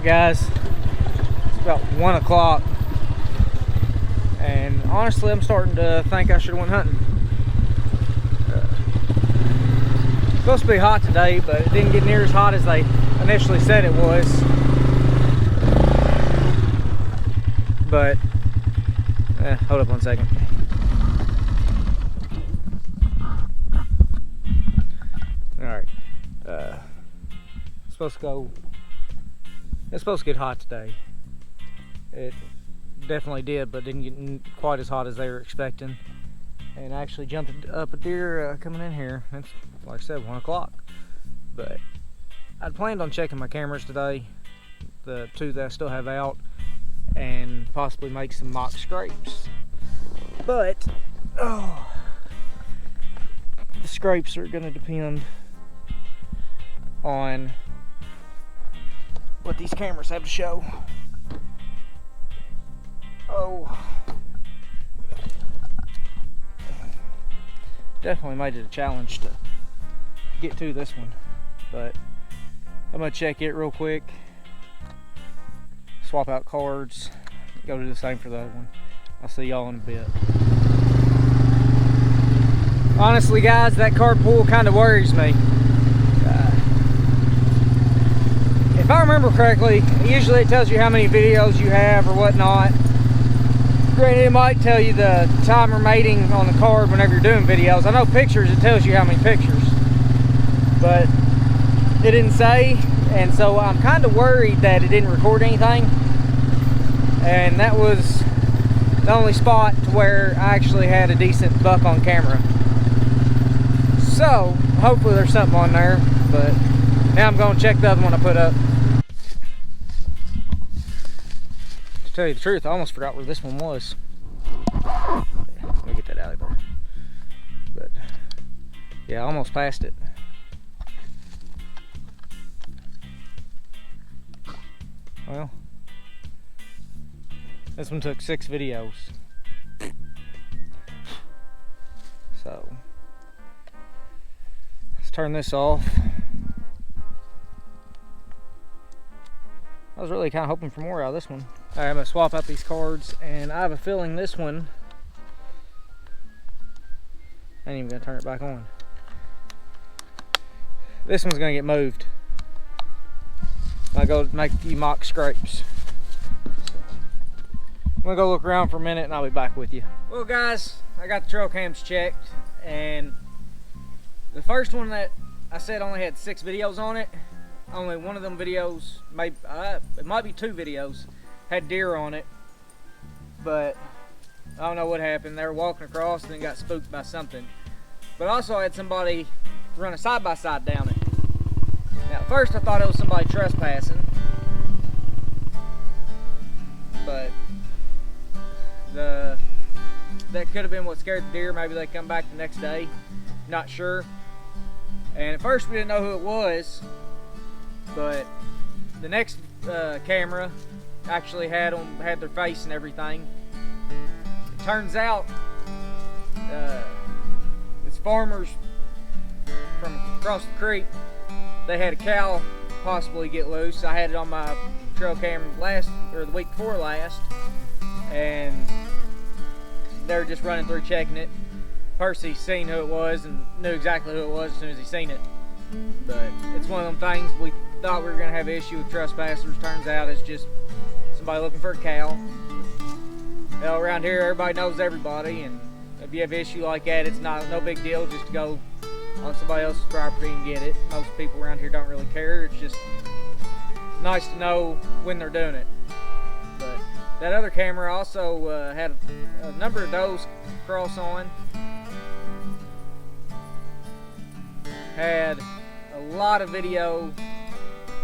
Alright guys, it's about 1 o'clock and honestly I'm starting to think I should have went hunting. It's supposed to be hot today, but it didn't get near as hot as they initially said it was. But, hold up 1 second. Alright, it's supposed to get hot today. It definitely did, but didn't get quite as hot as they were expecting. And I actually jumped up a deer coming in here. It's, like I said, 1 o'clock. But I'd planned on checking my cameras today, the 2 that I still have out, and possibly make some mock scrapes. But, the scrapes are going to depend on what these cameras have to show. Definitely made it a challenge to get to this one, but I'm gonna check it real quick, swap out cards, go do the same for the other one. I'll see y'all in a bit. Honestly guys, that card pool kind of worries me. If I remember correctly, usually it tells you how many videos you have or whatnot. Granted, it might tell you the time remaining on the card whenever you're doing videos. I know pictures, it tells you how many pictures, but it didn't say, and so I'm kind of worried that it didn't record anything, and that was the only spot to where I actually had a decent buck on camera. So hopefully there's something on there, but now I'm going to check the other one I put up. To tell you the truth, I almost forgot where this one was. Let me get that out of there. But yeah, I almost passed it. Well, this one took 6 videos. So let's turn this off. I was really kind of hoping for more out of this one. Alright, I'm going to swap out these cards, and I have a feeling this one, I ain't even going to turn it back on. This one's going to get moved. I'll go make a few mock scrapes. So, I'm going to go look around for a minute and I'll be back with you. Well guys, I got the trail cams checked, and the first one that I said only had 6 videos on it. Only one of them videos, maybe it might be 2 videos, had deer on it, but I don't know what happened. They were walking across and then got spooked by something. But also I had somebody run a side-by-side down it. Now at first I thought it was somebody trespassing, but that could have been what scared the deer. Maybe they come back the next day, not sure. And at first we didn't know who it was, but the next camera actually had their face and everything. It turns out it's farmers from across the creek. They had a cow possibly get loose. I had it on my trail camera the week before last, and they're just running through checking it. Percy seen who it was and knew exactly who it was as soon as he seen it. But it's one of them things, we thought we were going to have an issue with trespassers. Turns out it's just somebody looking for a cow. Well, around here everybody knows everybody, and if you have an issue like that, it's no big deal just to go on somebody else's property and get it. Most people around here don't really care. It's just nice to know when they're doing it. But that other camera also had a number of does cross on. Had a lot of video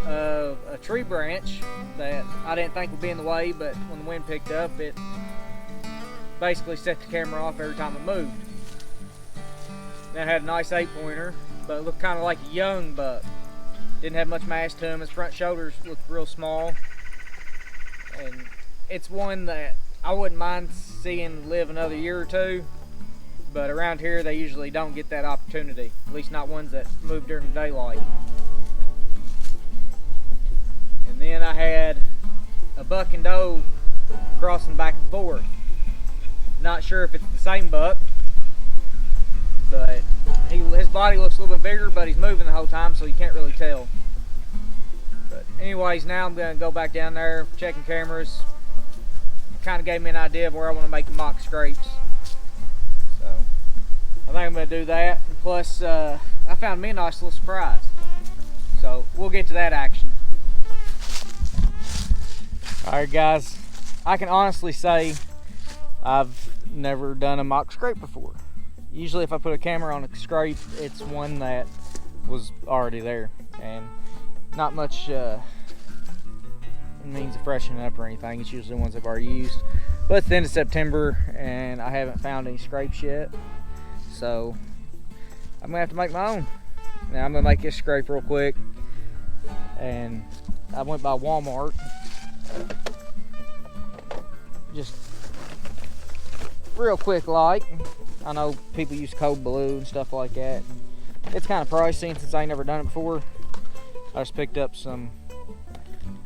of a tree branch that I didn't think would be in the way, but when the wind picked up, it basically set the camera off every time it moved. Then it had a nice 8-pointer, but it looked kind of like a young buck. Didn't have much mass to him. His front shoulders looked real small, and it's one that I wouldn't mind seeing live another year or 2. But around here they usually don't get that opportunity, at least not ones that move during the daylight. And then I had a buck and doe crossing back and forth. Not sure if it's the same buck, but his body looks a little bit bigger, but he's moving the whole time, so you can't really tell. But anyways, now I'm going to go back down there, checking cameras. Kind of gave me an idea of where I want to make the mock scrapes. So I think I'm going to do that. And plus, I found me a nice little surprise. So we'll get to that action. Alright guys, I can honestly say I've never done a mock scrape before. Usually if I put a camera on a scrape, it's one that was already there, and not much means of freshening up or anything. It's usually ones I've already used. But it's the end of September and I haven't found any scrapes yet, so I'm gonna have to make my own. Now I'm gonna make this scrape real quick, and I went by Walmart, just real quick like. I know people use Code Blue and stuff like that. It's kind of pricey since I ain't never done it before. I just picked up some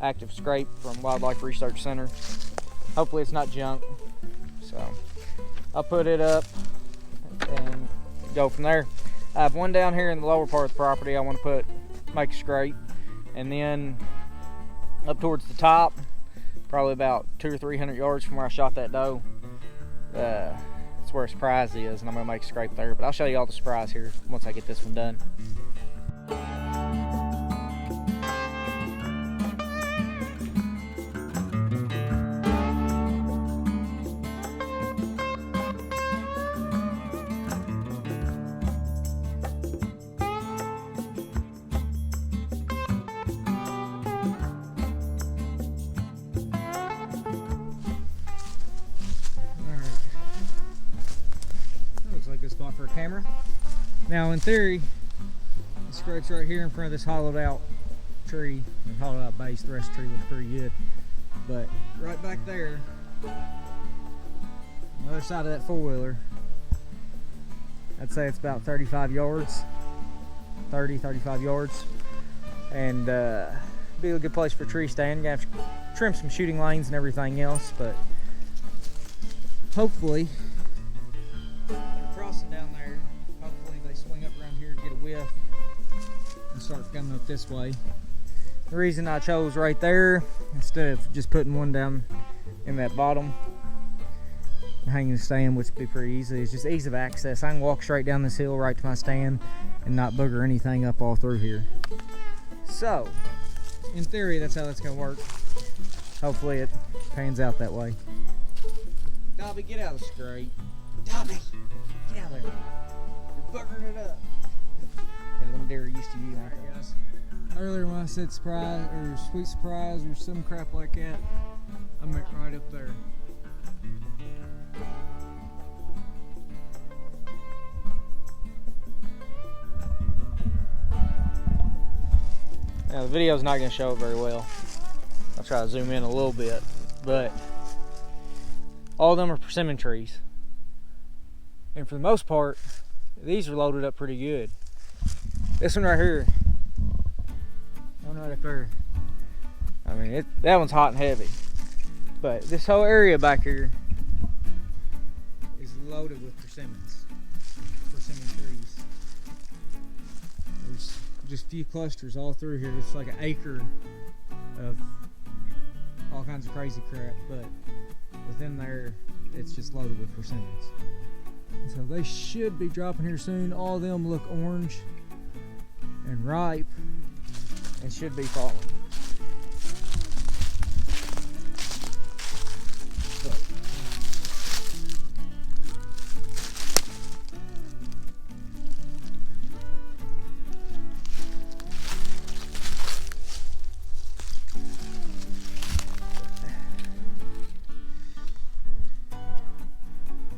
active scrape from Wildlife Research Center. Hopefully it's not junk. So I'll put it up and go from there. I have one down here in the lower part of the property I want to make a scrape, and then up towards the top, probably about 200 or 300 yards from where I shot that doe, that's where a surprise is, and I'm gonna make a scrape there. But I'll show you all the surprise here once I get this one done. Good spot for a camera. Now in theory, the scrape's right here in front of this hollowed out tree, and hollowed out base. The rest of the tree looks pretty good, but right back there, on the other side of that four-wheeler, I'd say it's about 35 yards, 35 yards, and be a good place for tree stand. You have to trim some shooting lanes and everything else, but hopefully down there, hopefully they swing up around here to get a whiff and start coming up this way. The reason I chose right there instead of just putting one down in that bottom hanging the stand, which would be pretty easy, is just ease of access. I can walk straight down this hill right to my stand and not booger anything up all through here. So in theory, that's how that's gonna work. Hopefully it pans out that way. Dobby, get out of the scrape. Dobby, get out of there. You're buggering it up. Yeah, them deer are used to you. Alright guys, earlier when I said surprise or sweet surprise or some crap like that, I meant right up there. Now the video's not going to show it very well. I'll try to zoom in a little bit, but all of them are persimmon trees. And for the most part, these are loaded up pretty good. This one right here, one right up there, I mean, that one's hot and heavy. But this whole area back here is loaded with persimmons, persimmon trees. There's just a few clusters all through here. It's like an acre of all kinds of crazy crap, but within there, it's just loaded with persimmons. So they should be dropping here soon. All of them look orange and ripe and should be falling.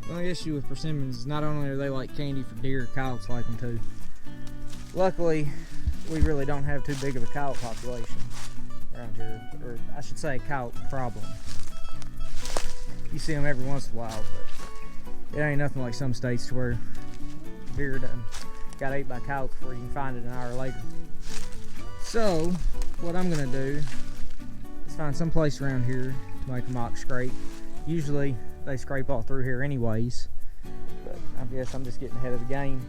The only issue with persimmons is not only are they like candy for deer, coyotes like them too. Luckily, we really don't have too big of a coyote population around here, or I should say coyote problem. You see them every once in a while, but it ain't nothing like some states where deer done got ate by coyotes before you can find it an hour later. So, what I'm gonna do is find some place around here to make a mock scrape. Usually they scrape all through here anyways, but I guess I'm just getting ahead of the game.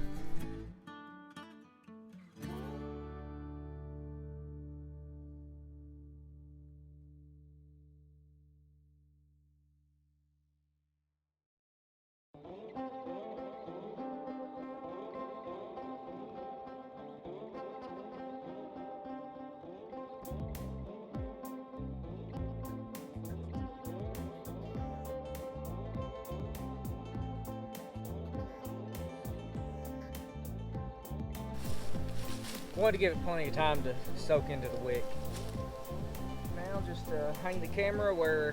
Wanted to give it plenty of time to soak into the wick. Now just hang the camera where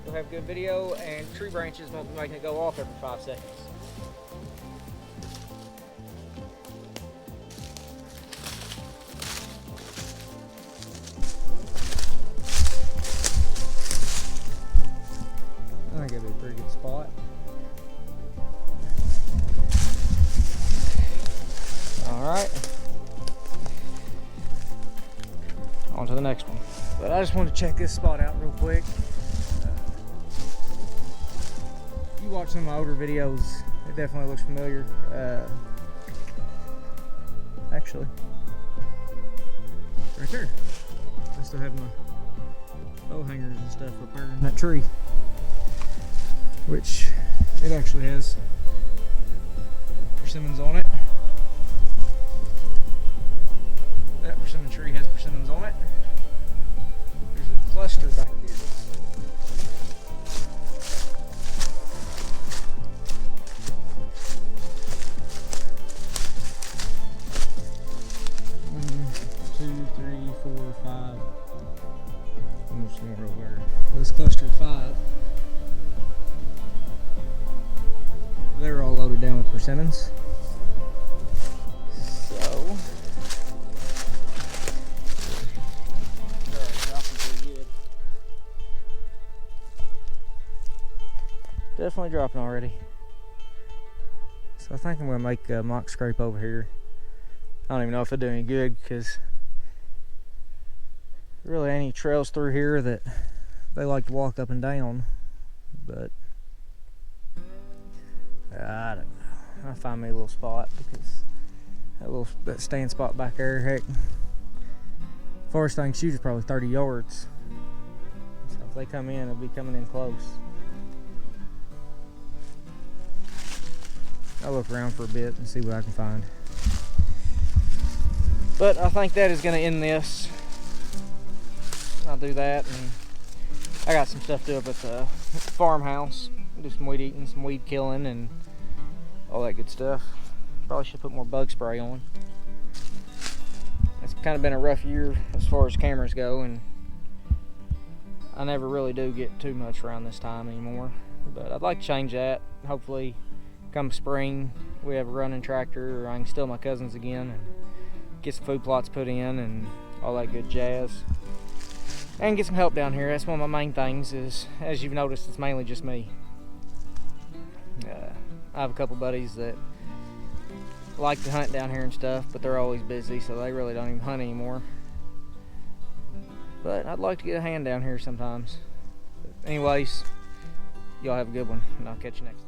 you'll have good video and tree branches won't be making it go off every 5 seconds. I think it'll be a pretty good spot. Alright, on to the next one. But I just wanted to check this spot out real quick. If you watch some of my older videos, it definitely looks familiar. Actually, right there. I still have my bow hangers and stuff up there in that tree, which it actually has persimmons on it. That persimmon tree has persimmons on it. There's a cluster back here. One, two, three, four, five. Almost more over there. This cluster of 5. They're all loaded down with persimmons. So definitely dropping already. So I think I'm gonna make a mock scrape over here. I don't even know if it'll do any good because there really ain't any trails through here that they like to walk up and down. But I don't know. I'll find me a little spot because that stand spot back there, heck, farthest I can shoot is probably 30 yards. So if they come in, they'll be coming in close. I'll look around for a bit and see what I can find. But I think that is going to end this. I'll do that, and I got some stuff to do up at the farmhouse. Do some weed eating, some weed killing, and all that good stuff. Probably should put more bug spray on. It's kind of been a rough year as far as cameras go, and I never really do get too much around this time anymore. But I'd like to change that. Hopefully come spring we have a running tractor, or I can steal my cousin's again and get some food plots put in and all that good jazz, and get some help down here. That's one of my main things. Is, as you've noticed, it's mainly just me. I have a couple buddies that like to hunt down here and stuff, but they're always busy, so they really don't even hunt anymore. But I'd like to get a hand down here sometimes. But anyways, y'all have a good one, and I'll catch you next time.